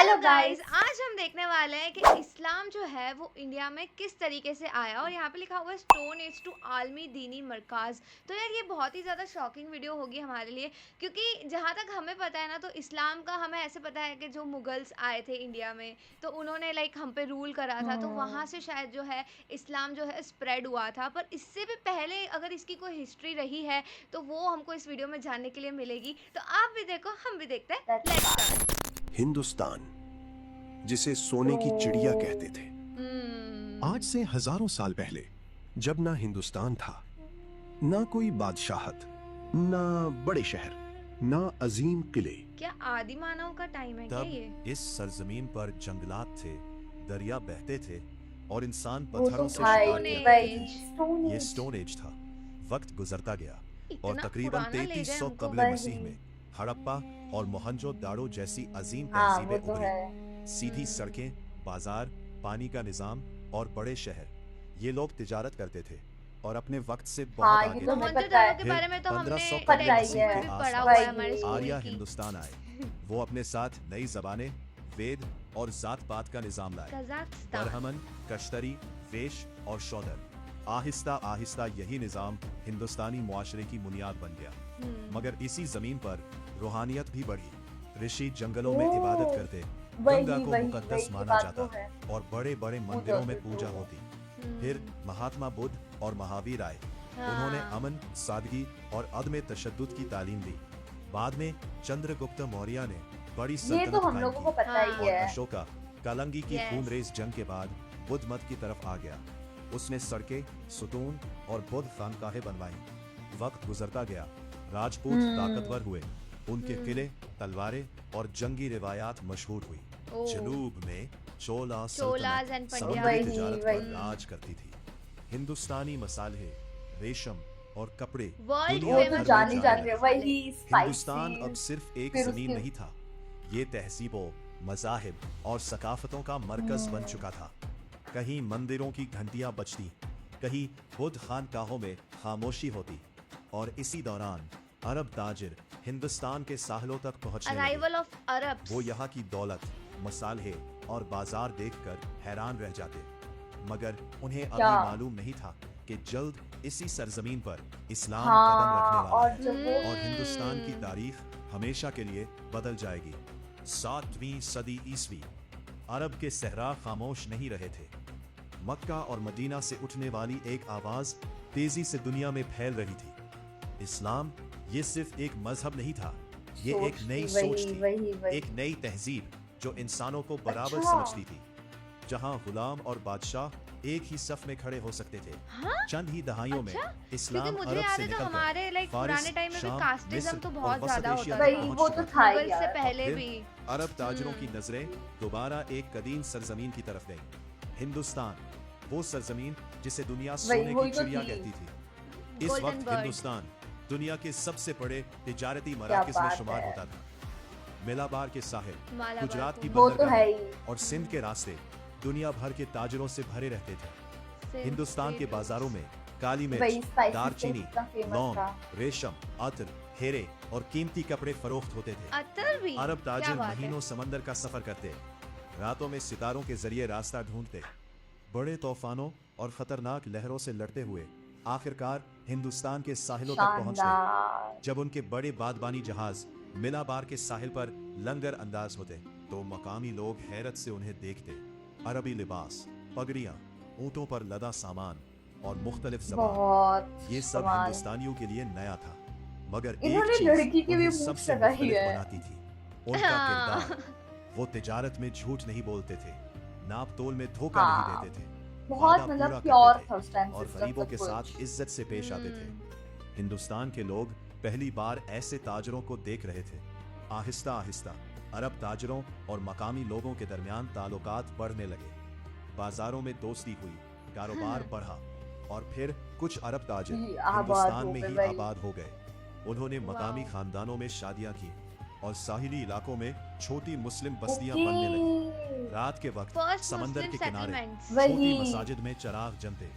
Hello hello guys. Guys, आज हम देखने वाले हैं कि इस्लाम जो है वो इंडिया में किस तरीके से आया। और यहाँ पे लिखा हुआ है स्टोन एज टू आलमी दीनी मरकाज। तो यार ये बहुत ही ज़्यादा शॉकिंग वीडियो होगी हमारे लिए, क्योंकि जहाँ तक हमें पता है ना, तो इस्लाम का हमें ऐसे पता है कि जो मुगल्स आए थे इंडिया में, तो उन्होंने लाइक हम पे रूल करा था, तो वहाँ हम्म। से शायद जो है इस्लाम जो है स्प्रेड हुआ था। पर इससे भी पहले अगर इसकी कोई हिस्ट्री रही है तो वो हमको इस वीडियो में जानने के लिए मिलेगी। तो आप भी देखो, हम भी देखते हैं। That's let's start. Start. Hindustan, जिसे सोने की चिड़िया कहते तो थे। आज हम्म। से हजारों साल पहले, जब ना हिंदुस्तान था, ना कोई बादशाहत, ना बड़े शहर, ना अजीम किले। क्या आदि मानव का टाइम है क्या तब ये? इस सरजमीन पर जंगलात थे, दरिया बहते थे और इंसान वो तो पत्थरों से भाई शिकार स्टोन करते वही एज। थे। स्टोन ये एज। स्टोन एज था। वक्त गुजरता गया और इतना तकरीबन पुराना ले रहे हैं 3300 हमको। कबल मसीह वही। में हड़प्पा और मोहनजो दाड़ो जैसी अजीम हाँ वो तहजीबें तो उभरी। है। सीधी सड़कें, बाजार, पानी का निजाम और बड़े शहर। ये लोग तिजारत करते थे और अपने वक्त से बहुत हाँ ये आगे तो थे। हमें पता मोहनजोदाड़ो है। के फिर बारे में तो हमने 1500 कबल पता ही मसीह टेक्स्ट है। में के भी पढ़ा हुआ है आसपास हमारे स्कूल आर्या वही। की। हिंदुस्तान आए। वो अपने साथ नई जबानें, वेद और जात पात का निजाम लाए। कजाकिस्तान। बरहमन, कश्तरी, वेश और शौदर। आहिस्ता आहिस्ता यही निजाम हिंदुस्तानी मुआशरे की बुनियाद बन गया। मगर इसी जमीन पर रूहानियत भी बढ़ी। ऋषि जंगलों में इबादत ओ करते, गंगा वही को वही मुकद्दस वही ये माना बात जाता तो है। और बड़े बड़े वो मंदिरों तो में पूजा तो होती। फिर महात्मा बुद्ध और महावीर आए। उन्होंने हाँ। अमन, सादगी और अदम तशद्दुद की तालीम दी। बाद में चंद्रगुप्त मौर्य ने बड़ी ये सल्तनत तो हम कायम लोगों को की पता ही हाँ। और है। अशोका कालंगी की Yes. खूनरेज जंग के बाद बुद्ध मत की तरफ आ गया। उसने सड़कें, सुतून और बुद्ध खानकाहें बनवाई। वक्त गुजरता गया, राजपूत ताकतवर हुए। उनके किले, तलवारें और जंगी रिवायात मशहूर हुई। ओह। जनूब में चोला चोलाज सल्तनत and समुद्री पंड्याज। तिजारत वही, पर वही। राज करती थी। हिंदुस्तानी मसाले, रेशम और कपड़े वर्ल्ड दुनिया वो भर तो में जान ही फेमस जाने जाते हैं। लगे। वही हिंदुस्तान अब स्पाइसी। सिर्फ एक फिर जमीन उसके नहीं था, ये तहजीबों, मज़ाहिब और सकाफतों का मरकज बन चुका था। कहीं मंदिरों की घंटियां बजती, कहीं बुद्ध खानकाहों में खामोशी होती। और इसी दौरान अरब ताजिर हिंदुस्तान के साहलों तक पहुंचने लगे। Arrival of Arabs. वो यहाँ की दौलत, मसाले और बाजार देखकर हैरान रह जाते। मगर उन्हें अभी क्या? मालूम नहीं था कि जल्द इसी सरजमीन पर इस्लाम कदम हाँ रखने वाला और है जब वो और हिंदुस्तान की तारीख हमेशा के लिए बदल जाएगी। 7वीं सदी ईसवी। अरब के सहरा खामोश नहीं रहे थे। मक्का और मदीना से उठने वाली एक आवाज तेजी से दुनिया में फैल रही थी। इस्लाम ये सिर्फ एक मजहब नहीं था, ये एक सोच नई थी, सोच वही थी, वही वही। एक नई तहजीब जो इंसानों को बराबर अच्छा। समझती थी। जहां गुलाम और बादशाह एक ही सफ में खड़े हो सकते थे। हाँ? चंद ही दहाइयों अच्छा? में क्योंकि इस्लाम मुझे अरब याद से है तो निकलकर हमारे लाइक फारिस, पुराने टाइम में भी शाम, कास्टिज्म मिस्र तो और बहुत वसत ज्यादा एशिया होता तक था। वही पहुंच वो चुका तो था। था ही मुगल से यार। पहले फिर भी। अरब ताजरों की नजरें दोबारा एक कदीम सरजमीन की तरफ गईं। हिंदुस्तान, वो सरजमीन जिसे दुनिया सोने वही की तो चिड़िया थी। कहती थी। इस Golden वक्त bird। हिंदुस्तान दुनिया के सबसे बड़े तिजारती क्या मराकज में बात शुमार है। होता था। मेलाबार के साहिल, मालाबार गुजरात की को। वो तो है बंदरगाहें ही। और सिंध के रास्ते दुनिया भर के ताजरों से भरे रहते थे। सिंध हिंदुस्तान के स्टेट। बाजारों में काली वही मिर्च, स्पाइसी दारचीनी, कितना फेमस लौंग, था। रेशम, अतर, हेरे और कीमती कपड़े फरोख्त होते थे। अतर भी। अरब क्या ताजिर बात है। महीनों समंदर का सफर करते, रातों में सितारों के जरिए रास्ता ढूंढते, बड़े तूफानों और खतरनाक लहरों से लड़ते हुए आखिरकार हिंदुस्तान के साहिलों तक पहुंचते। शानदार। जब उनके बड़े बादबानी जहाज मिलाबार के साहिल पर लंगर अंदाज होते, तो मकामी लोग हैरत से उन्हें देखते। अरबी लिबास, पगड़ियां, ऊंटों पर लदा सामान और मुख्तलिफ ज़बान, बहुत ये सब कमाल। हिंदुस्तानियों के लिए नया था। मगर एक इन्होंने चीज लड़की की भी उन्हें मूछ सबसे लगाई मुख्तलिफ है। बनाती थी, उनका हाँ। किरदार। वो तिजारत में झूठ नहीं बोलते थे, नाप तोल में धोखा हाँ। नहीं देते थे, बहुत वादा मतलब पूरा प्योर करते थे था उस टाइम और सिस्टम गरीबों सब के कुछ। साथ इज्जत से पेश आते थे। हिंदुस्तान के लोग पहली बार ऐसे ताजरों को देख रहे थे। आहिस्ता आहिस्ता अरब ताजरों और मकामी लोगों के दरमियान ताल्लुकात बढ़ने लगे। बाजारों में दोस्ती हुई, कारोबार बढ़ा और फिर कुछ अरब ताजिर ही आबाद हिंदुस्तान हो में गए ही भाई। आबाद हो गए। उन्होंने मकामी वाह। खानदानों में शादियां की और साहिली इलाकों में छोटी मुस्लिम बस्तियां बनने लगी। ओके। रात के वक्त फर्स्ट समंदर मुस्लिम के किनारे सेटलमेंट्स। छोटी वही। मसाजिद में चराग जलते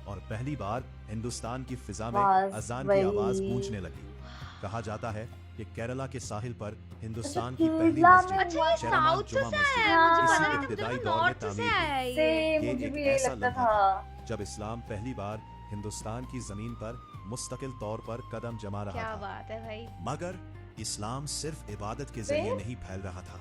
और पहली बार हिंदुस्तान की फिजा में बस अजान की वही। आवाज गूंजने लगी। कहा जाता है कि केरला के साहिल पर हिंदुस्तान की केरला पहली में मस्जिद अच्छा, ये शेरामान साउथ से जुमा आया मस्जिद है, मुझे हाँ। पता नहीं था, मुझे इब्तिदाई लगा दौर में नॉर्थ से तामीर आया है से ये। ये मुझे एक भी यही ऐसा लगता लम्हा था। जब इस्लाम पहली बार हिंदुस्तान की जमीन पर मुस्तकिल तौर पर कदम जमा रहा क्या था। बात है भाई। मगर इस्लाम सिर्फ इबादत के जरिए फिर? नहीं फैल रहा था,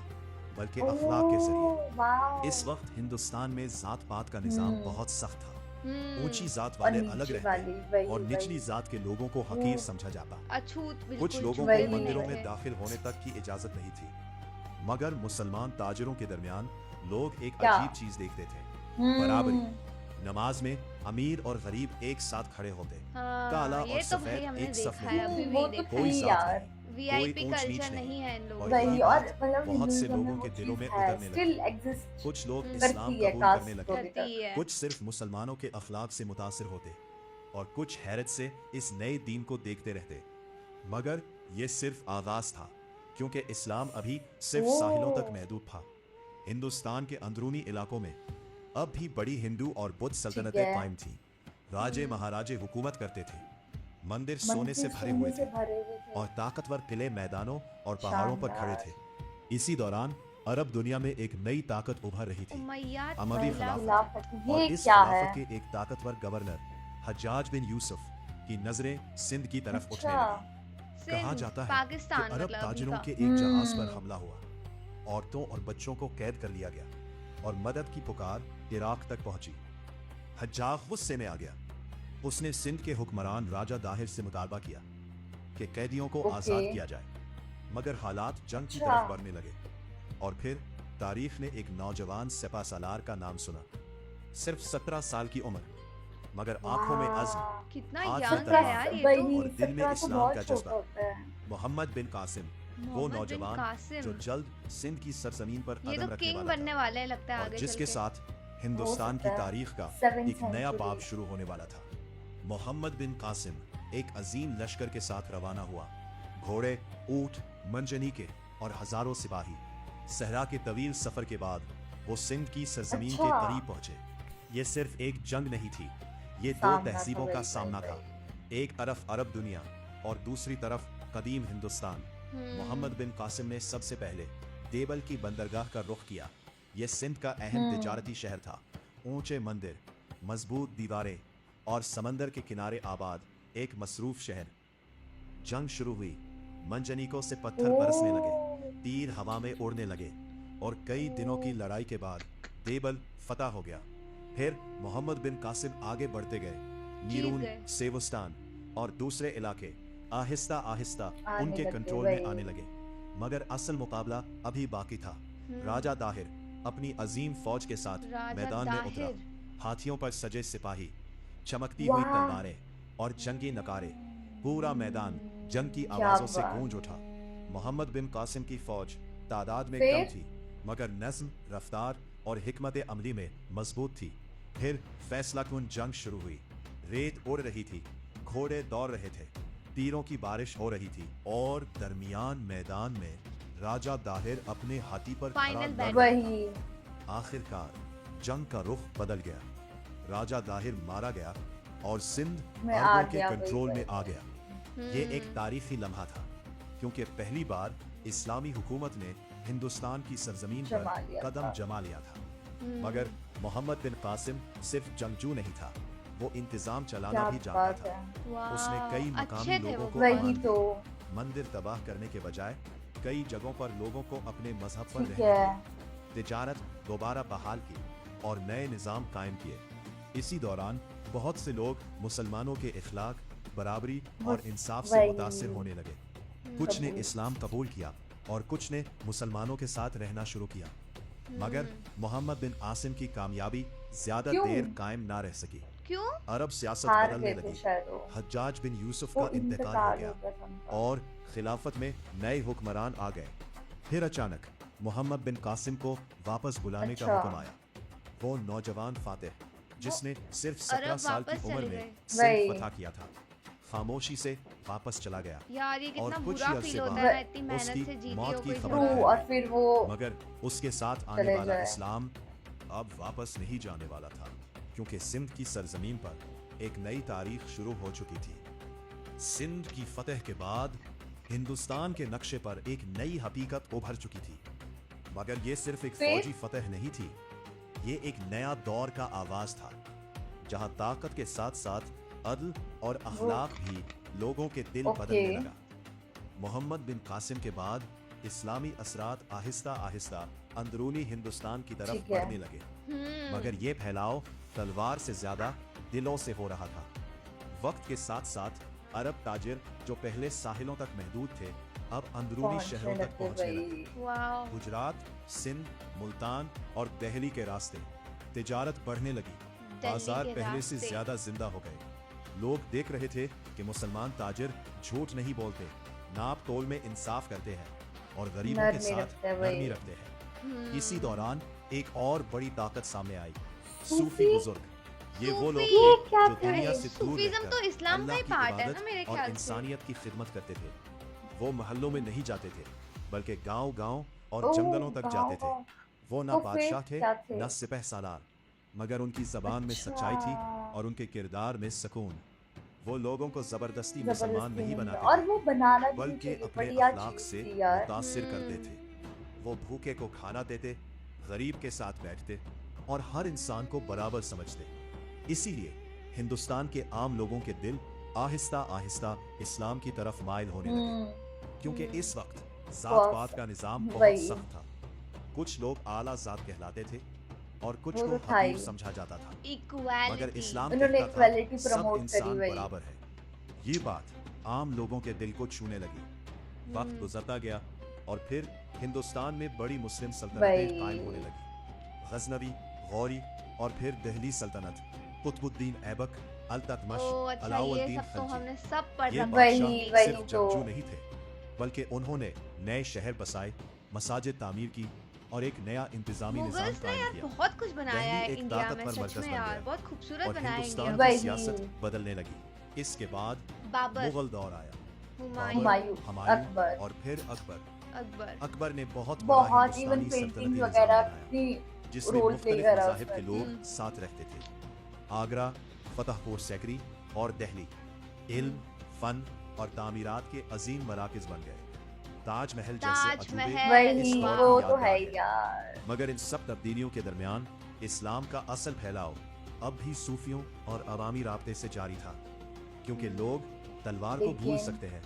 बल्कि अखलाक के जरिए। ओह, वाओ। इस वक्त हिंदुस्तान में जात पात का निजाम हम्म। बहुत सख्त था। हम्म, ऊंची जात और वाले नीचे अलग वाली, रहते वही, और निचली वही। जात के लोगों को हकीर ओह। समझा जाता। अछूत बिल्कुल कुछ लोगों छुपे को वही, भी मंदिरों नहीं में थे। दाखिल होने तक की इजाजत नहीं थी। मगर मुसलमान ताजरों के दरमियान लोग एक क्या? अजीब चीज देखते थे, बराबरी। हम्म। नमाज में अमीर और गरीब एक साथ खड़े होते, हाँ, काला और ये तो भाई सफेद हमने एक सफ देखा में है, अभी वो भी तो देखा कोई है। थी साथ यार। नहीं, वीआईपी कोई ऊंच नीच कल्चर नहीं। नहीं है इन लोगों और का। वही, यही और बात मतलब बहुत से हिंदुइज्म में लोगों वो के दिलों चीज में है, उतरने स्टिल लगी। एग्जिस्ट कुछ लोग हम्म। इस्लाम करती है कबूल कास्ट करने लगे, को भी करती है। कुछ सिर्फ मुसलमानों के अखलाक से मुतासिर होते और कुछ हैरत से इस नए दीन को देखते रहते। मगर ये सिर्फ आगाज था, क्योंकि इस्लाम अभी सिर्फ साहिलों तक ओह। महदूद था। हिंदुस्तान के अंदरूनी इलाकों में अब भी बड़ी हिंदू और बुद्ध ठीक सल्तनतें है। कायम थी। राजे महाराजे हुकूमत करते थे, मंदिर सोने मंदिर से भरे सोने हुए से थे भरे हुए थे। और ताकतवर किले मैदानों और पहाड़ों पर खड़े शानदार। थे। इसी दौरान अरब दुनिया में एक नई ताकत उभर रही थी, उमैयाद अमवी खिलाफत। खिलाफत। और ये इस क्या खिलाफत है? के एक ताकतवर गवर्नर हज्जाज बिन यूसुफ की नजरें सिंध की तरफ उठने अच्छा। लगी। कहा सिंध, जाता है कि पाकिस्तान अरब मतलब अभी ताजिरों का। के एक जहाज पर हम्म। हमला हुआ, औरतों और बच्चों को कैद कर लिया गया और मदद की पुकार इराक तक पहुंची। हज्जाज गुस्से में आ गया। उसने सिंध के हुक्मरान राजा दाहिर से मुतालबा किया कि कैदियों को ओके। आजाद किया जाए, मगर हालात जंग की अच्छा। तरफ बढ़ने लगे। और फिर तारीख ने एक नौजवान सिपा सालार का नाम सुना, सिर्फ 17 साल की उम्र, मगर आंखों में अज़्म, वाह। कितना आज यंग सत्रह है यार ये तो। वही, और दिल में 17 तो इस्लाम बहुत का छोटा जज्बा। होता है। मोहम्मद बिन कासिम, वो मोहम्मद बिन नौजवान कासिम। जो जल्द सिंध की सरजमीन पर ये कदम तो रखने किंग वाला बनने था वाला है लगता है और आगे जिसके चल के। साथ हिंदुस्तान की सकता है। तारीख का 7th एक नया century। बाब शुरू होने वाला था। मोहम्मद बिन कासिम एक अजीम लश्कर के साथ रवाना हुआ। घोड़े, ऊंट, मंजनीके और हजारों सिपाही। सहरा के तवील सफर के बाद वो सिंध की सरजमीन के अच्छा। करीब पहुंचे। ये सिर्फ एक जंग नहीं थी, ये दो सामना था, तहजीबों का वही, सामना वही, था। एक तरफ अरब दुनिया और दूसरी तरफ कदीम हिंदुस्तान। मोहम्मद बिन कासिम ने सबसे पहले देवल की बंदरगाह का रुख किया। यह सिंध का अहम तिजारती शहर था। ऊंचे मंदिर, मजबूत दीवारें और समंदर के किनारे आबाद एक मसरूफ शहर। जंग शुरू हुई, मंजनीकों से पत्थर बरसने लगे, तीर हवा में उड़ने लगे और कई दिनों की लड़ाई के बाद देवल फतह हो गया। फिर मोहम्मद बिन कासिम आगे बढ़ते गए। नीरून, गए। सेवस्तान और दूसरे इलाके आहिस्ता आहिस्ता आने उनके लगे, कंट्रोल में वही। आने लगे। मगर असल मुकाबला अभी बाकी था। राजा दाहिर अपनी अजीम फौज के साथ राजा मैदान में उतरा। दाहिर। हाथियों पर सजे सिपाही, चमकती हुई वाह। तलवारें और जंगी नकारे। पूरा मैदान जंग की क्या आवाजों से बात। गूंज उठा। मोहम्मद बिन कासिम की फौज तादाद में फिर? कम थी, मगर नज्म, रफ्तार और हिकमत अमली में मजबूत थी। फिर फैसला कुन जंग शुरू हुई। रेत उड़ रही थी, घोड़े दौड़ रहे थे, तीरों की बारिश हो रही थी और दरमियान मैदान में राजा दाहिर अपने हाथी पर खड़ा Final लड़ battle। रहा वही। था। आखिरकार जंग का रुख बदल गया। राजा दाहिर मारा गया और सिंध में आ अरबों के गया, वही, कंट्रोल में वही। आ गया। ये एक तारीखी लम्हा था, क्योंकि पहली बार इस्लामी हुकूमत ने हिंदुस्तान की सरजमीन पर जमा लिया कदम था। जमा लिया था। मगर मोहम्मद बिन कासिम सिर्फ जंगजू नहीं था, वो इंतजाम चलाना क्या भी जानता बात था। है। वाह, उसने कई मकामी अच्छे थे लोगों वो को बहुत। वही अमान तो। दी। मंदिर तबाह करने के बजाय कई जगहों पर लोगों को अपने मजहब पर ठीक रहने है। दिया। तिजारत दोबारा बहाल की और नए निज़ाम कायम किए। इसी दौरान बहुत से लोग मुसलमानों के इखलाक, बराबरी और इंसाफ से वही। मुतासिर होने लगे। कुछ ने कबूल। इस्लाम कबूल किया और कुछ ने मुसलमानों के साथ रहना शुरू किया। मगर मोहम्मद बिन आसिम की कामयाबी ज्यादा क्यों? देर कायम ना रह सकी। क्यों? अरब सियासत हार बदलने गए थे लगी। शायद वो। हज्जाज बिन यूसुफ वो का इंतकाल हो इंतकाल गया हो गया था उनका। और खिलाफत में नए हुक्मरान आ गए। फिर अचानक मोहम्मद बिन कासिम को वापस बुलाने का अच्छा। हुक्म आया। वो नौजवान फातेह, जिसने सिर्फ 17 अरब साल की वापस उम्र चले में गए। सिंध वही। फतह किया था, खामोशी से वापस चला गया। यार ये और कितना कुछ बुरा ही फील अरसे होता बाद है ना, इतनी मेहनत उसकी से जीती मौत हो की कोई खबर ट्रू, फैल और गई। फिर वो मगर उसके साथ आने चले वाला जाए। इस्लाम अब वापस नहीं जाने वाला था, क्योंकि सिंध की सरजमीन पर एक नई तारीख शुरू हो चुकी थी। सिंध की फतह के बाद हिंदुस्तान के नक्शे पर एक नई हकीकत उभर चुकी थी। मगर ये सिर्फ एक फिर? फौजी फतह नहीं थी, ये एक नया दौर का आगाज था, जहां ताकत के साथ साथ अदल और अखलाक भी लोगों के दिल बदलने ओके। लगा। मोहम्मद बिन कासिम के बाद इस्लामी असरात आहिस्ता आहिस्ता अंदरूनी हिंदुस्तान की तरफ ठीक है। बढ़ने लगे। मगर ये फैलाव तलवार से ज्यादा दिलों से हो रहा था। वक्त के साथ साथ अरब ताजिर जो पहले साहिलों तक महदूद थे, अब अंदरूनी शहरों तक पहुंचने लगे। वाओ। गुजरात, सिंध, मुल्तान और दिल्ली के रास्ते तिजारत बढ़ने लगी। बाजार के पहले से रास्ते। ज्यादा जिंदा हो गए। लोग देख रहे थे कि मुसलमान ताजिर झूठ नहीं बोलते, नाप तोल में इंसाफ करते हैं और गरीबों के नरमी साथ रखते हैं, वही। नरमी रखते हैं। हम्म। इसी दौरान एक और बड़ी ताकत सामने आई, सूफी? सूफी बुजुर्ग। ये वो लोग सूफी? थे ये क्या जो थे? दुनिया से दूर सूफीज्म रहकर तो इस्लाम का अल्लाह ही की पार्ट है ना इबादत मेरे और ख्याल से। इंसानियत की खिदमत करते थे। वो महल्लों में नहीं जाते थे, बल्कि गांव-गांव और ओह, जंगलों तक जाते थे। गाँव-गाँव। वो ना तो फिर बादशाह थे, क्या थे? ना सिपह सालार, मगर उनकी जबान में अच्छा। सच्चाई थी और उनके किरदार में सुकून। वो लोगों को जबरदस्ती मुसलमान जबरदस्ती नहीं नहीं बनाते और थे, वो बनाना भी नहीं बल्कि चाहिए, अपने बढ़िया अखलाक चीज से थी यार। मुतासिर करते थे। वो भूखे को खाना देते, गरीब के साथ बैठते और हर इंसान को बराबर समझते। इसीलिए हिंदुस्तान के आम लोगों के दिल आहिस्ता आहिस्ता इस्लाम की तरफ माइल होने लगे, हम्म, क्योंकि इस वक्त बहुत जात पात का निजाम बहुत वही। सख्त था। कुछ लोग आला जात कहलाते थे और कुछ वो को तो था ही। हकीर समझा जाता था। मगर इक्वालिटी। इस्लाम उन्होंने कहता था equality सब promote करी, इंसान वही। बराबर है। ये बात आम लोगों के दिल को छूने लगी। वक्त गुजरता गया और फिर हिंदुस्तान में बड़ी मुस्लिम सल्तनतें वही। कायम होने लगी। गजनवी, गौरी और फिर दिल्ली सल्तनत, कुतुबुद्दीन ऐबक, अल्ततमश, ओह अच्छा, ये अलाउद्दीन सब तो खिलजी। हमने सब पढ़ ये रखा वही, बादशाह वही सिर्फ तो। जंगजू नहीं थे, बल्कि उन्होंने नए शहर बसाए, मसाजिद तामीर की और एक नया इंतजामी निजाम मुगल्स ने कायम यार किया। बहुत कुछ बनाया दिल्ली है एक इंडिया में, ताकतवर सच मरकज में बन यार गया बहुत खूबसूरत और बनाया हिंदुस्तान इंडिया की वही। सियासत बदलने लगी। इसके बाद बाबर, मुगल दौर आया, हुमायूं, हुमायूं, हुमायूं अकबर। और फिर अकबर। अकबर। अकबर ने बहुत बड़ा बहुत इवन हिंदुस्तानी पेंटिंग सल्तनती निजाम वगैरह बनाया, भी जिसमें रोल प्ले मुख्तलिफ करा मज़ाहिब के उसमें। लोग साथ रहते थे। आगरा, फतेहपुर सीकरी और दिल्ली इल्म, फन और तामीरात के अजीम मराकज बन गए। ताजमहल जैसे अजूबे ताजमहल, इस वही, दौर वो की तो है यादगार ही है। यार। मगर इन सब तब्दीलियों के दरमियान इस्लाम का असल फैलाव अब भी सूफियों और अवामी राब्ते से जारी था, क्योंकि लोग तलवार को भूल लेकिन- सकते हैं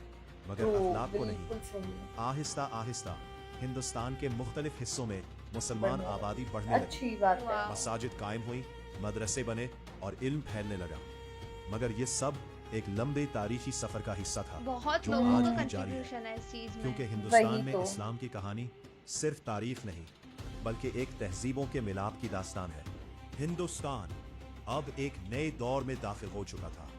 मगर ट्रू, अखलाक को नहीं। बिल्कुल सही। आहिस्ता आहिस्ता हिंदुस्तान के मुख्तलिफ हिस्सों में मुसलमान बढ़ने आबादी बढ़ने लगी। अच्छी बात है। वाह। मसाजिद कायम हुई, मदरसे बने और इल्म फैलने लगा। मगर ये सब एक लंबे तारीखी सफर का हिस्सा था, बहुत जो लोगों आज का भी जारी है। कंट्रीब्यूशन है इस चीज में। क्योंकि हिंदुस्तान वही में तो। इस्लाम की कहानी सिर्फ तारीख नहीं, बल्कि एक तहजीबों के मिलाप की दास्तान है। हिंदुस्तान अब एक नए दौर में दाखिल हो चुका था,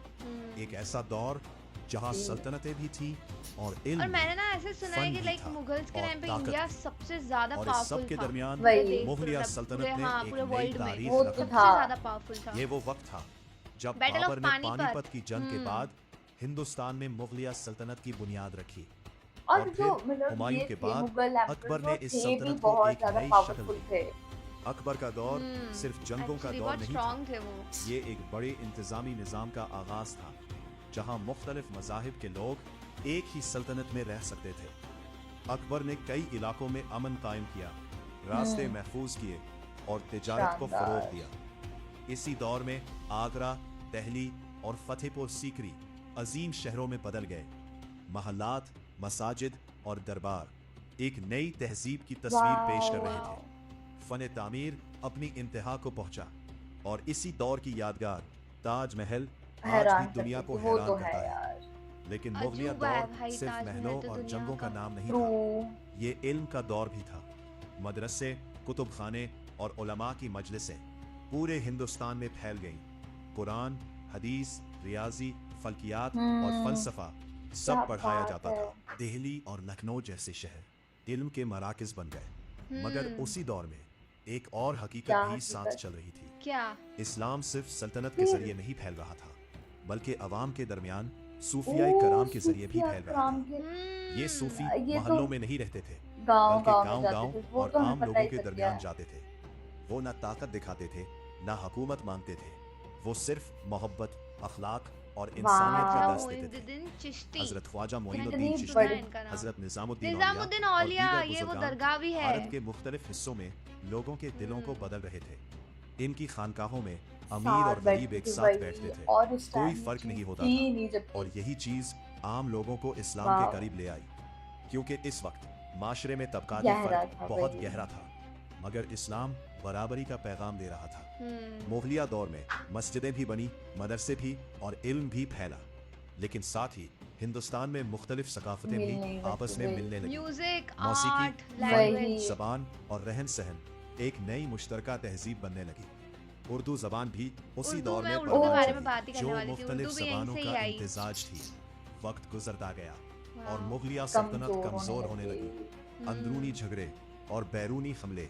एक ऐसा दौर जहां जी। सल्तनतें भी थी और इल्म और भी। मैंने ना ऐसे सुना है फन कि भी लाइक था मुगल्स के और टाइम पे ताकत इंडिया भी। सबसे ज्यादा और इस पावरफुल सब के था। दरमियान वही। पूरे देश, मुगलिया पूरे- सल्तनत पूरे- ने हाँ, एक पूरे नई वर्ल्ड में तारीख वो तो रकम था। सबसे ज्यादा पावरफुल था। ये वो वक्त था जब Battle of बाबर ने पानीपत। पानीपत की जंग के हम्म। बाद हिंदुस्तान में मुगलिया सल्तनत की बुनियाद रखी। और और जो फिर मतलब हुमायूं ये के थे बाद मुगल अकबर एम्परर, ने वो इस थे भी सल्तनत को बहुत एक ज्यादा नई शक्ल पावरफुल दी। थे। अकबर का दौर सिर्फ जंगों का Actually दौर बहुत नहीं था, स्ट्रॉन्ग थे वो। ये एक बड़े इंतजामी निजाम का आगाज था, जहां मुख्तलिफ मजाहिब के लोग एक ही सल्तनत में रह सकते थे। अकबर ने कई इलाकों में अमन कायम किया, रास्ते महफूज किए और तिजारत को फरोग शानदार। दिया। इसी दौर में आगरा, दिल्ली और फतेहपुर सीकरी अजीम शहरों में बदल गए। महल्लात, मसाजिद और दरबार एक नई तहजीब की तस्वीर पेश कर रहे थे। फन तामीर अपनी इंतहा को पहुंचा और इसी दौर की यादगार ताजमहल आज हैरान भी दुनिया को करती थी, वो हैरान तो करता है है। यार। लेकिन मुगलिया अजूबा है दौर भाई, सिर्फ ताजमहल महलों तो और दुनिया जंगों का का। नाम नहीं ट्रू। था, ये इल्म का दौर भी था। मदरसे, कुतुब खाने और उलमा की मजलिसें पूरे हिंदुस्तान में फैल गईं। कुरान, हदीस, रियाजी, फल्कियात और फलसफा सब क्या पढ़ाया बात जाता है। था। दिल्ली और लखनऊ जैसे शहर इल्म के मराकज बन गए। मगर उसी दौर में एक और हकीकत क्या भी साथ हकीकत? चल रही थी। क्या? इस्लाम सिर्फ सल्तनत के फिर? जरिए नहीं फैल रहा था, बल्कि अवाम के दरमियान सूफियाई कराम के जरिए भी फैल रहा था। ये सूफी ये महल्लों तो में नहीं रहते थे, गांव बल्कि गांव गांव में गांव जाते थे, वो और तो हमें आम पता लोगों ही के चल दरमियान गया। जाते थे। वो ना ताकत दिखाते थे, ना हुकूमत मांगते थे, वो सिर्फ मोहब्बत, अखलाक और इंसानियत का अच्छा, दर्स देते थे। मोइनुद्दीन चिश्ती। हजरत ख्वाजा कितनी मोइनुद्दीन सुना चिश्ती, है इनका नाम। हजरत निजामुद्दीन निजामुद्दीन औलिया और औलिया, दीगर ये वो बुजुर्गान दरगाह भी है। भारत के मुख्तलिफ हिस्सों में लोगों के दिलों को बदल रहे थे। इनकी खानकाहों में अमीर और साथ गरीब बैठते एक थे साथ वही, बैठते थे, और उस कोई टाइम में फर्क नहीं चीज़ होता थी था। नहीं जब और यही चीज आम लोगों को इस्लाम के वाह। करीब ले आई, क्योंकि इस वक्त माशरे में तबकाती गहरा फर्क था बहुत वही। गहरा था, मगर इस्लाम बराबरी का पैगाम दे रहा था। हम्म, मुगलिया दौर में मस्जिदें भी बनी, मदरसे भी और इल्म भी फैला, लेकिन साथ ही हिंदुस्तान में मुख्तलिफ सकाफतें मिल भी नहीं आपस सकती में वही। मिलने लगी। म्यूजिक, मौसीकी, आर्ट, फन, लैंग्वेज। वही। जबान और रहन सहन एक नई मुश्तरका तहजीब बनने लगी। उर्दू जबान भी उसी उर्दू दौर मैं में उर्दू के परवान बारे में चढ़ी, बात ही करने जो वाली थी। मुख्तलिफ उर्दू भी यहीं जबानों से ही का आई। इम्तिजाज थी। वक्त गुजरता गया और वाह। मुगलिया सल्तनत कमजोर होने लगी। हम्म, अंदरूनी झगड़े और बैरूनी हमले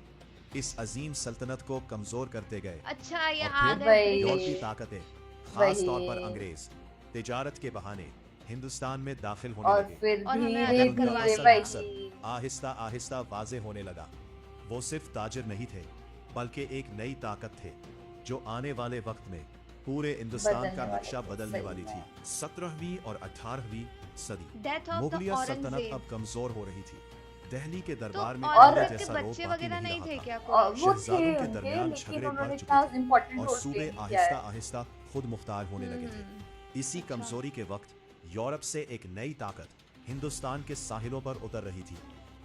इस अजीम सल्तनत को कमजोर करते गए। अच्छा, ये और आ फिर गए वही। ब्रिटिश। यूरोपीय ताकतें, खास तौर पर वही। अंग्रेज, तिजारत के बहाने हिंदुस्तान में दाखिल होने और लगे। फिर और हमें धीरे अलग करवा धीरे दिया। वही। आहिस्ता आहिस्ता वाजे होने लगा। वो सिर्फ ताजिर नहीं थे, बल्कि एक नई ताकत थे जो आने वाले वक्त में पूरे हिंदुस्तान बदलने का वाले नक्शा थे, बदलने सही वाली थी। है। 17वीं और 18वीं सदी डेथ ऑफ द मुगलिया सल्तनत औरंगजेब। अब कमजोर हो रही थी। दिल्ली के तो दरबार में और पहले औरंगजेब के जैसा रोब बच्चे बाकी वगैरह नहीं नहीं थे रहा क्या था। और कोई? वो थे शहजादों के उनके, दरमियान लेकिन झगड़े बढ़ उन्होंने चुके इतना थे इम्पोर्टेंट और रोल सूबे प्ले किया आहिस्ता है। आहिस्ता खुद मुख्तार होने लगे थे। इसी अच्छा। कमजोरी के वक्त यूरोप से एक नई ताकत हिंदुस्तान के साहिलों पर उतर रही थी।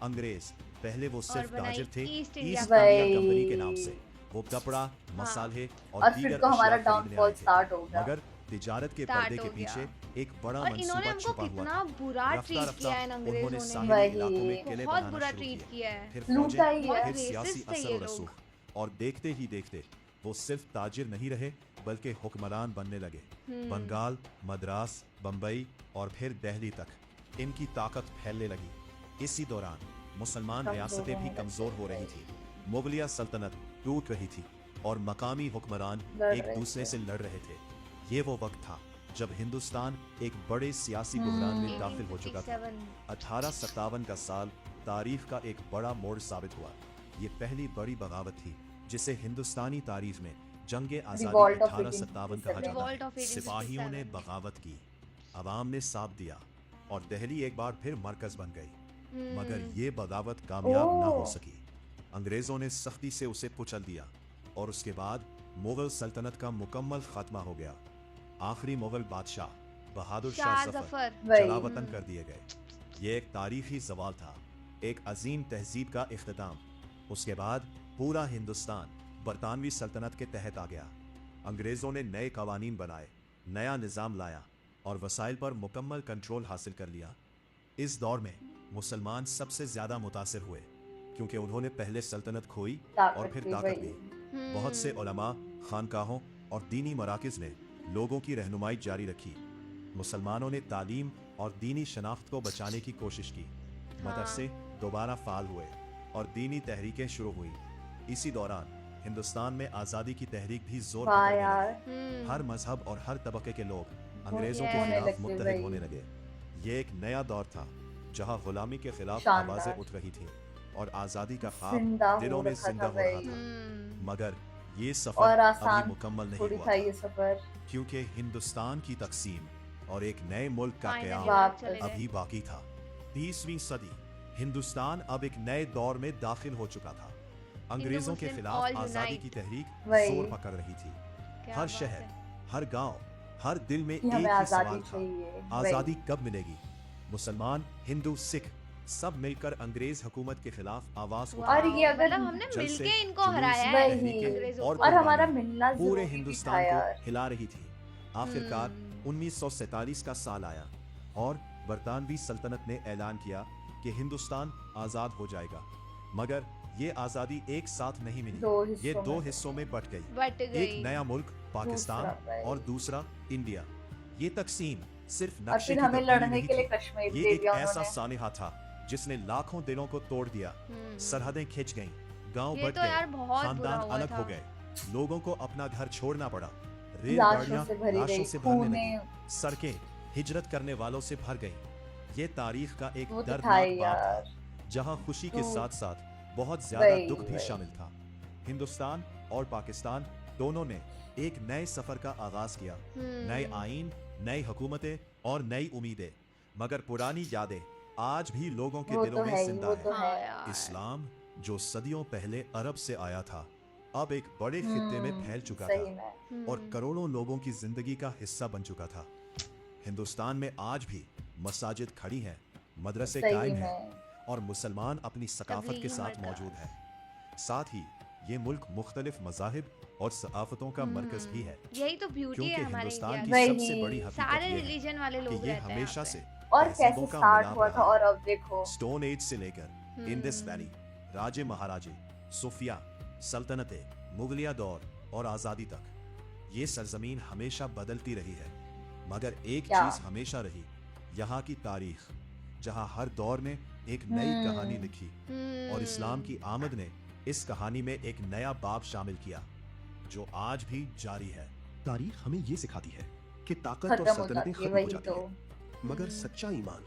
अंग्रेज पहले वो सिर्फ बनाई ताजिर थे east India east company. India company के वही। नाम से। वो कपड़ा, मसाले और और फिर दीगर तो हमारा अशिया खरीदने डाउनफॉल आए थे। स्टार्ट हो गया। मगर तिजारत के स्टार्ट पर्दे के हो गया। पीछे एक बड़ा और इन्होंने मंसूबा हमको छुपा हुआ कितना था। बुरा रफ्ता ट्रीट रफ्ता किया है इन उन्होंने अंग्रेजों ने। साहिली वही। इलाकों में किले बहुत बनाना बुरा शुरू ट्रीट किए। किया है। फिर लूटा ही फौजें, है। फिर बहुत सियासी racist थे असर ये और लोग। रसूख, और देखते ही देखते वो सिर्फ ताजिर नहीं रहे बल्कि हुक्मरान बनने लगे। बंगाल, मद्रास, बम्बई और फिर दिल्ली तक इनकी ताकत फैलने लगी। इसी दौरान मुसलमान कमजोर रियासतें भी होने कमजोर लगी। हो रही थी। मुगलिया सल्तनत टूट रही थी और मकामी हुक्मरान लड़ एक रहे दूसरे थे। से लड़ रहे थे। ये वो वक्त था जब हिंदुस्तान एक बड़े सियासी बुहरान में दाखिल हो चुका था। 1857 1857 का साल तारीख का एक बड़ा मोड़ साबित हुआ। ये पहली बड़ी बगावत थी जिसे हिंदुस्तानी तारीख में जंग आजादी Revolt of 1857 कहा जाता Revolt of है। 1857 सिपाहियों ने बगावत की, अवाम ने साथ दिया और दिल्ली एक बार फिर मरकज बन गई। मगर ये बगावत कामयाब ना हो ओह। सकी। अंग्रेजों ने सख्ती से उसे कुचल दिया और उसके बाद मुगल सल्तनत का मुकम्मल खात्मा हो गया। आखिरी मुगल बादशाह बहादुर शाह शाह जफर जफर। वही। जलावतन कर दिए गए। ये एक तारीखी जवाल था, एक अजीम तहजीब का इख्तिताम। उसके बाद पूरा हिंदुस्तान बरतानवी सल्तनत के तहत आ गया। अंग्रेज़ों ने नए कवानीन बनाए, नया निज़ाम लाया और वसाइल पर मुकम्मल कंट्रोल हासिल कर लिया। इस दौर में मुसलमान सबसे ज़्यादा मुतासिर हुए क्योंकि उन्होंने पहले सल्तनत खोई और फिर ताकत ली। बहुत से उलमा, खानकाहों और दीनी मराकिज़ ने लोगों की रहनुमाई जारी रखी। मुसलमानों ने तालीम और दीनी शनाख्त को बचाने की कोशिश की। मदरसे दोबारा फाल हुए और दीनी तहरीकें शुरू हुई। इसी दौरान हिंदुस्तान में आज़ादी की तहरीक भी जोर वाह पकड़ने यार। लगी। हर मजहब और हर तबके के लोग अंग्रेजों के होने खिलाफ लगते मुत्तहिद भाई। होने लगे। ये एक नया दौर था जहां गुलामी के खिलाफ शानदार। आवाजें उठ रही थी और आज़ादी का ख्वाब जिंदा हो दिलों में रखा जिंदा था हो रहा भाई। था। मगर ये और सफर आसान अभी मुकम्मल नहीं थोड़ी हुआ था ये था सफर। क्योंकि हिंदुस्तान की तकसीम और एक नए मुल्क का Finally क़याम वापस चले गए। अभी बाकी था। 20वीं सदी हिंदुस्तान अब एक नए दौर में दाखिल हो चुका था। अंग्रेजों के Muslim खिलाफ all आज़ादी unite। की तहरीक वही। जोर पकड़ रही थी। क्या हर बात शहर, है। हर गांव, हर दिल में कि एक हमें ही आजादी सवाल था, चाहिए। आज़ादी कब मिलेगी? मुसलमान, हिंदू, सिख सब मिलकर अंग्रेज हुकूमत के खिलाफ आवाज और उठाई। ये अगर मतलब हमने जलसे, मिलके इनको जुलूस, हराया है वही। अंग्रेजों और को। और हमारा कुर्बानी मिलना पूरे जरूरी भी था हिंदुस्तान यार। को हिला रही थी। आखिरकार 1947 का साल आया और बरतानवी सल्तनत ने ऐलान किया कि हिंदुस्तान आज़ाद हो जाएगा। मगर ये आज़ादी एक साथ नहीं मिली, दो ये हिस्सों दो में। हिस्सों में बट गई। बट गई। एक नया मुल्क पाकिस्तान दूसरा, भाई। और दूसरा इंडिया। ये तकसीम सिर्फ और नक्शे फिर की हमें तब्दीली लड़ने नहीं के लिए थी, कश्मीर ये दे एक दिया ऐसा उन्होंने। सानहा था जिसने लाखों दिलों को तोड़ दिया। सरहदें खिंच गईं, गांव ये बट तो यार गए, बहुत बुरा खानदान हुआ अलग था। हो गए, लोगों को अपना घर छोड़ना पड़ा, लाशों रेलगाड़ियां से भरी लाशों गई, से भरने खूनें। लगी, सड़कें हिजरत करने वालों से भर गईं। ये तारीख का एक वो तो था दर्दनाक ही बाब यार। था जहां खुशी के तो साथ साथ बहुत ज्यादा वही, दुख भी वही। शामिल था। हिंदुस्तान और पाकिस्तान दोनों ने एक नए सफर का आगाज किया। नए आईन, नई हुकूमतें और नई उम्मीदें, मगर पुरानी यादें आज भी लोगों के वो दिलों तो में है ही, जिंदा वो है। तो है। हाँ यार। इस्लाम, जो सदियों पहले अरब से आया था, अब एक बड़े खित्ते में फैल चुका था सही में। और करोड़ों लोगों की जिंदगी का हिस्सा बन चुका था। हिंदुस्तान में आज भी मसाजिद खड़ी हैं, मदरसे सही कायम हैं में। और मुसलमान अपनी सकाफत के तबलीगी साथ मौजूद मरकज। हैं। साथ ही ये मुल्क मुख्तलिफ मज़ाहिब और सकाफतों का मरकज़ भी है, यही तो ब्यूटी है क्योंकि हमारे हिंदुस्तान इंडिया की की। वही। सबसे बड़ी सारे हकीकत ये रिलीजन वाले है लोग कि ये रहते हैं हमेशा यहाँ से पे। और तहजीबों कैसे का स्टार्ट मिलाप हुआ था रहा और है। अब देखो। स्टोन एज से लेकर इंडस वैली, राजे महाराजे, सूफिया, सल्तनतें, मुगलिया दौर और आज़ादी तक, ये सरजमीन हमेशा बदलती रही है, मगर एक क्या? चीज़ हमेशा रही, यहाँ की तारीख, जहाँ हर दौर ने एक नई कहानी लिखी और इस्लाम की आमद ने इस कहानी में एक नया बाब शामिल किया, जो आज भी जारी है। तारीख हमें ये सिखाती है कि ताकत और खत्म हो सल्तनतें जाती है, खत्म हो वही जाती तो। हैं, मगर सच्चा ईमान,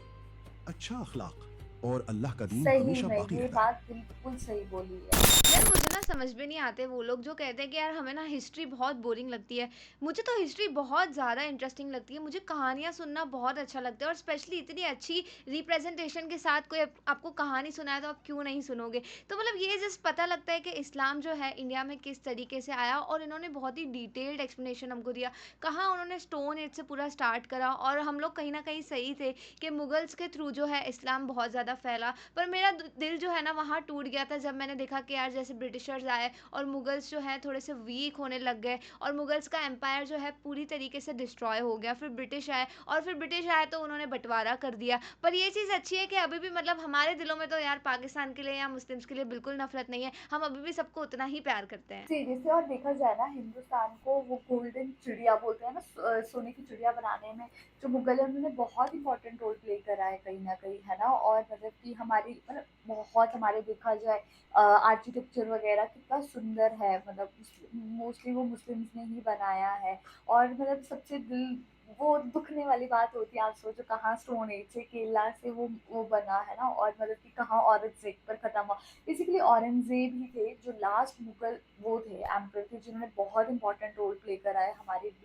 अच्छा अखलाक और अल्लाह का दीन सही हमेशा में बाकी ये रहता है। बात बिल्कुल सही बोली है। यार मुझे ना समझ में नहीं आते वो लोग जो कहते हैं कि यार हमें ना हिस्ट्री बहुत बोरिंग लगती है। मुझे तो हिस्ट्री बहुत ज़्यादा इंटरेस्टिंग लगती है। मुझे कहानियाँ सुनना बहुत अच्छा लगता है और स्पेशली इतनी अच्छी रिप्रेजेंटेशन के साथ कोई आपको कहानी सुनाए तो आप क्यों नहीं सुनोगे। तो मतलब ये जस्ट पता लगता है कि इस्लाम जो है इंडिया में किस तरीके से आया और इन्होंने बहुत ही डिटेल्ड एक्सप्लेनेशन हमको दिया। कहाँ उन्होंने स्टोन एज से पूरा स्टार्ट करा और हम लोग कहीं ना कहीं सही थे कि मुगल्स के थ्रू जो है इस्लाम बहुत ज़्यादा फैला। पर मेरा दिल जो है ना वहाँ टूट गया था जब मैंने देखा कि यार जैसे ब्रिटिशर्स आए और मुगल्स जो है थोड़े से वीक होने लग गए और मुगल्स का एम्पायर जो है पूरी तरीके से डिस्ट्रॉय हो गया। फिर ब्रिटिश आए और फिर ब्रिटिश आए तो उन्होंने बंटवारा कर दिया। पर ये चीज़ अच्छी है कि अभी भी मतलब हमारे दिलों में तो यार पाकिस्तान के लिए या मुस्लिम्स के लिए बिल्कुल नफरत नहीं है। हम अभी भी सबको उतना ही प्यार करते हैं। सीरियसली, और देखा जाए ना हिंदुस्तान को वो गोल्डन चिड़िया बोलते हैं ना, सोने की चिड़िया बनाने में जो मुगल है उन्होंने बहुत इंपॉर्टेंट रोल प्ले करा है कहीं ना कहीं, है ना। और मतलब कि हमारी मतलब बहुत हमारे देखा जाए आर्किटेक्चर वगैरह कितना सुंदर है, मतलब मोस्टली वो मुस्लिम्स ने ही बनाया है। और मतलब सबसे दिल वो दुखने वाली बात होती है, आप सोचो कहाँ स्टोन एज से केला से वो बना है ना, और मतलब कि कहाँ औरंगजेब पर खत्म हुआ। बेसिकली औरंगजेब ही थे जो लास्ट मुगल वो थे एम्परर थे जिन्होंने बहुत इंपॉर्टेंट रोल प्ले करा है हमारी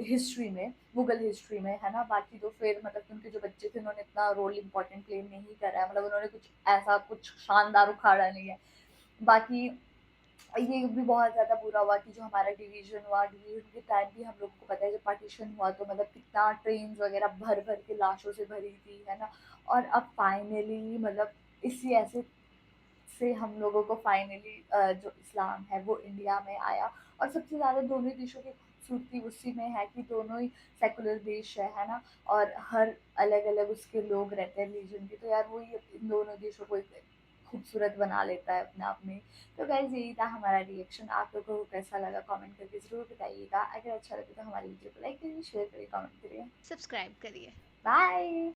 हिस्ट्री में, मुगल हिस्ट्री में, है ना। बाकी तो फिर मतलब उनके जो बच्चे थे उन्होंने इतना रोल इंपॉर्टेंट प्ले नहीं करा है, मतलब उन्होंने कुछ ऐसा कुछ शानदार उखाड़ा नहीं है। बाकी ये भी बहुत ज़्यादा बुरा हुआ कि जो हमारा डिवीज़न के टाइम भी हम लोगों को पता है जब पार्टीशन हुआ तो मतलब कितना ट्रेन्स वगैरह भर-भर के लाशों से भरी थी, है ना। और अब फाइनली मतलब इसी ऐसे से हम लोगों को फाइनली जो इस्लाम है वो इंडिया में आया। और सबसे ज़्यादा दोनों ही देशों की खूबसूरती उसी में है कि दोनों ही सेकुलर देश है ना। और हर अलग-अलग उसके लोग रहते हैं रिलीजन के, तो यार वही इन दोनों देशों को एक खूबसूरत बना लेता है अपने आप में। तो गाइज़ यही था हमारा रिएक्शन, आप लोगों को कैसा लगा कमेंट करके ज़रूर बताइएगा। अगर अच्छा लगे तो हमारी वीडियो को लाइक करिए, शेयर करिए, कमेंट करिए। सब्सक्राइब करिए। बाय।